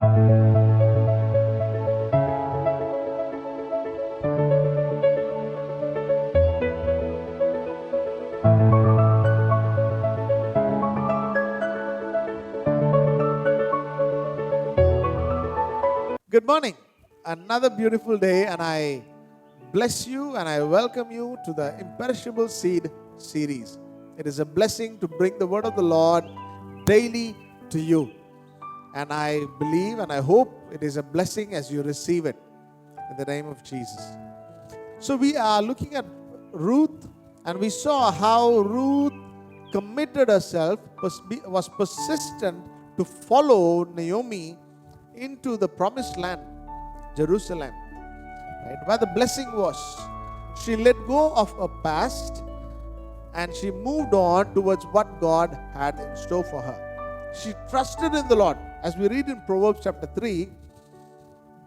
Good morning. Another beautiful day, and I bless you and I welcome you to the Imperishable Seed series. It is a blessing to bring the word of the Lord daily to you. And I believe and I hope it is a blessing as you receive it in the name of Jesus. So, we are looking at Ruth, and we saw how Ruth committed herself, was persistent to follow Naomi into the promised land, Jerusalem, right, where the blessing was. She let go of her past and she moved on towards what God had in store for her. She trusted in the Lord. As we read in Proverbs chapter 3,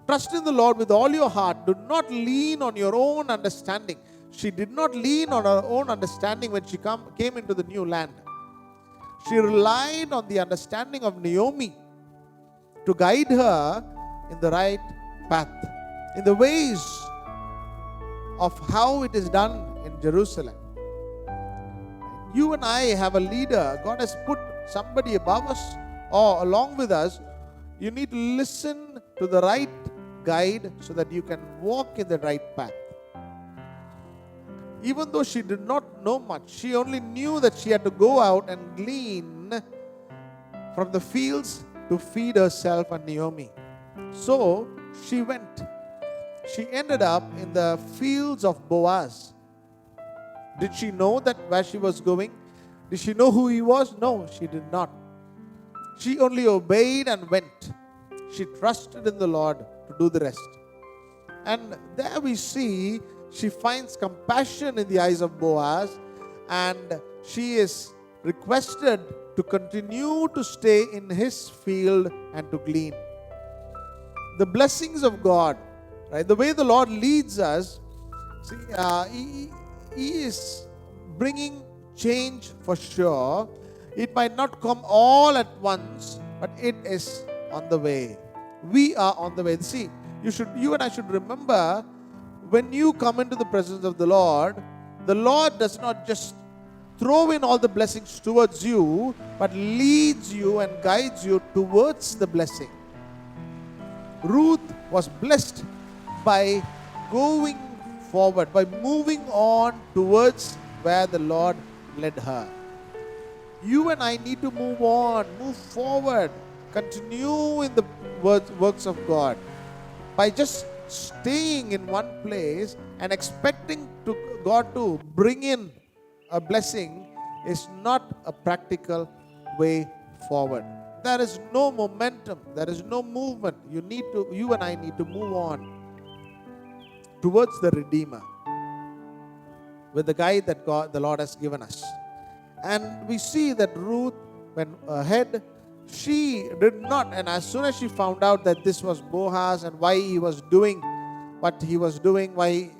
trust in the Lord with all your heart. Do not lean on your own understanding. She did not lean on her own understanding when she came into the new land. She relied on the understanding of Naomi to guide her in the right path, in the ways of how it is done in Jerusalem. You and I have a leader. God has put somebody above us or along with us. You need to listen to the right guide so that you can walk in the right path. Even though she did not know much, she only knew that she had to go out and glean from the fields to feed herself and Naomi. So she went. She ended up in the fields of Boaz. Did she know that where she was going? Did she know who he was? No, she did not. She only obeyed and went. She trusted in the Lord to do the rest. And there we see she finds compassion in the eyes of Boaz, and she is requested to continue to stay in his field and to glean. The blessings of God, right? The way the Lord leads us, see, He is bringing change for sure. It might not come all at once, but it is on the way. We are on the way. See, you and I should remember, when you come into the presence of the Lord does not just throw in all the blessings towards you, but leads you and guides you towards the blessing. Ruth was blessed by going forward, by moving on towards where the Lord led her. You and I need to move on, move forward, continue in the works of God. By just staying in one place and expecting God to bring in a blessing is not a practical way forward. There is no momentum. There is no movement. You and I need to move on towards the Redeemer with the guide that the Lord has given us. And we see that Ruth went ahead. She did not, and as soon as she found out that this was Boaz and why he was doing what he was doing, why,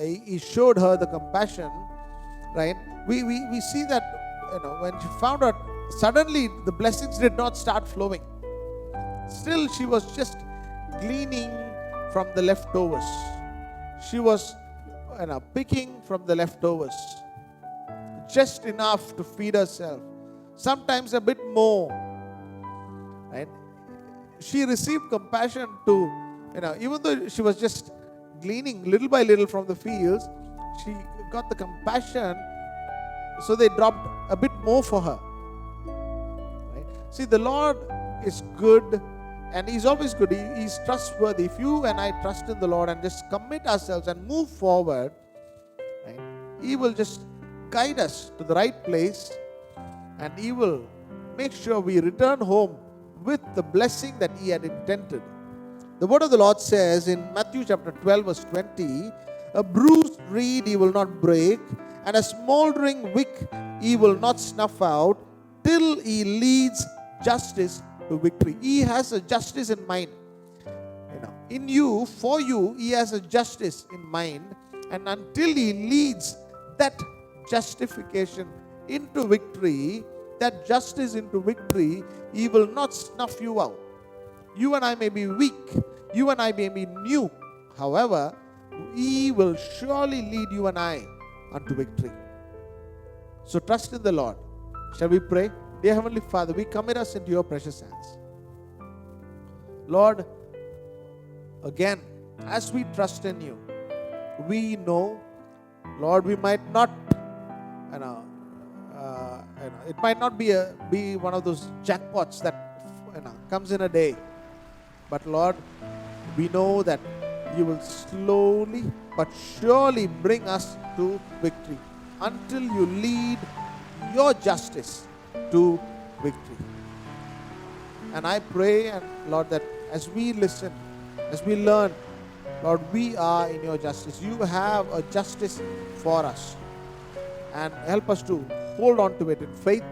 he showed her the compassion, right? We see that, when she found out, suddenly the blessings did not start flowing. Still, she was just gleaning from the leftovers. She was, picking from the leftovers. Just enough to feed herself. Sometimes a bit more. Right? She received compassion to, even though she was just gleaning little by little from the fields, she got the compassion, so they dropped a bit more for her. Right? See, the Lord is good, and He's always good. He's trustworthy. If you and I trust in the Lord and just commit ourselves and move forward, right, He will just guide us to the right place, and He will make sure we return home with the blessing that He had intended. The word of the Lord says in Matthew chapter 12 verse 20, a bruised reed He will not break, and a smoldering wick He will not snuff out, till He leads justice to victory. He has a justice in mind. In you, for you, He has a justice in mind, and until He leads that justification into victory, that justice into victory, He will not snuff you out. You and I may be weak. You and I may be new. However, He will surely lead you and I unto victory. So trust in the Lord. Shall we pray? Dear Heavenly Father, we commit us into your precious hands. Lord, again, as we trust in you, we know, Lord, we might not, it might not be one of those jackpots that comes in a day. But Lord, we know that you will slowly but surely bring us to victory until you lead your justice to victory. And I pray, and Lord, that as we listen, as we learn, Lord, we are in your justice. You have a justice for us. And help us to hold on to it in faith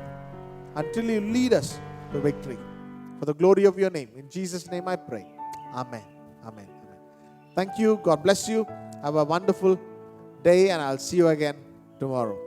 until you lead us to victory. For the glory of your name. In Jesus' name I pray. Amen. Amen. Amen. Thank you. God bless you. Have a wonderful day, and I'll see you again tomorrow.